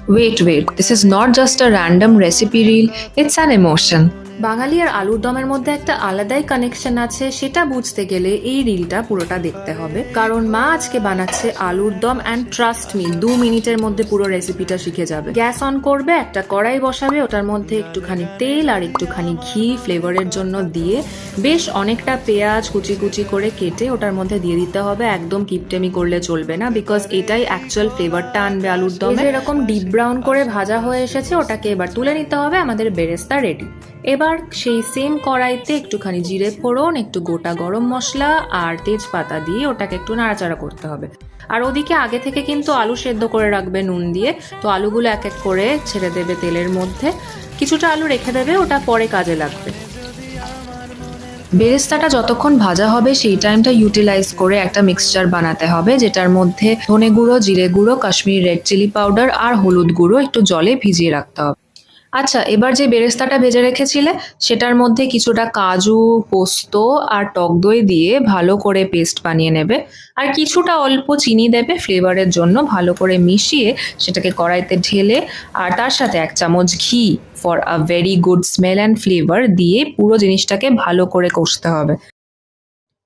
Wait, this is not just a random recipe reel, it's an emotion. বাঙালি আর আলুর দমের মধ্যে একটা আলাদাই কানেকশন আছে, সেটা বুঝতে গেলে এই রিলটা পুরোটা দেখতে হবে। কারণ মা আজকে বানাচ্ছে আলুর দম, অ্যান্ড ট্রাস্ট মি 2 মিনিটের মধ্যে পুরো রেসিপিটা শিখে যাবে। গ্যাস অন করবে, একটা কড়াই বসাবে, ওটার মধ্যে একটুখানি তেল আর একটুখানি ঘি ফ্লেভারের জন্য দিয়ে বেশ অনেকটা পেঁয়াজ কুচি কুচি করে কেটে ওটার মধ্যে দিয়ে দিতে হবে। একদম কিপটেমি করলে চলবে না, বিকজ এটাই অ্যাকচুয়াল ফ্লেভারটা আনবে আলুর দমে। এরকম ডিপ ব্রাউন করে ভাজা হয়ে এসেছে, ওটাকে এবার তুলে নিতে হবে। আমাদের বেরেস্তা রেডি। এবার সেই সেম কড়াইতে একটুখানি জিরে ফোড়ন, একটু গোটা গরম মশলা আর তেজপাতা দিয়ে ওটাকে একটু নাড়াচাড়া করতে হবে। আর ওদিকে আগে থেকে কিন্তু আলু সেদ্ধ করে রাখবে নুন দিয়ে, তো আলুগুলো এক এক করে ছেড়ে দেবে তেলের মধ্যে। কিছুটা আলু রেখে দেবে, ওটা পরে কাজে লাগবে। বেরেস্তাটা যতক্ষণ ভাজা হবে সেই টাইমটা ইউটিলাইজ করে একটা মিক্সচার বানাতে হবে, যেটার মধ্যে ধনে গুঁড়ো, জিরে গুঁড়ো, কাশ্মীরি রেড চিলি পাউডার আর হলুদ গুঁড়ো একটু জলে ভিজিয়ে রাখতে হবে। আচ্ছা, এবার যে বেরেস্তাটা ভেজে রেখেছিলে সেটার মধ্যে কিছুটা কাজু, পোস্ত আর টক দই দিয়ে ভালো করে পেস্ট বানিয়ে নেবে। আর কিছুটা অল্প চিনি দেবে ফ্লেভারের জন্য। ভালো করে মিশিয়ে সেটাকে কড়াইতে ঢেলে আর তার সাথে 1 চামচ ঘি for a very good smell and flavour দিয়ে পুরো জিনিসটাকে ভালো করে কষতে হবে।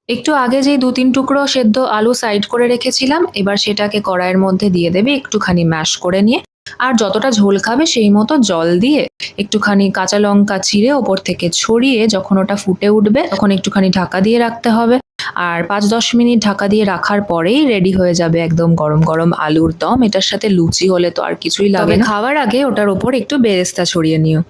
একটু আগে যেই 2-3 টুকরো সেদ্ধ আলু সাইড করে রেখেছিলাম, এবার সেটাকে কড়াইয়ের মধ্যে দিয়ে দেবে একটুখানি ম্যাশ করে নিয়ে। আর যতটা ঝোল খাবে সেই মতো জল দিয়ে একটুখানি কাঁচা লঙ্কা চিড়ে ওপর থেকে ছড়িয়ে যখন ওটা ফুটে উঠবে তখন একটুখানি ঢাকা দিয়ে রাখতে হবে। আর 5-10 মিনিট ঢাকা দিয়ে রাখার পরেই রেডি হয়ে যাবে একদম গরম গরম আলুর দম। এটার সাথে লুচি হলে তো আর কিছুই লাগে না। খাওয়ার আগে ওটার ওপর একটু বেরেস্তা ছড়িয়ে নিও।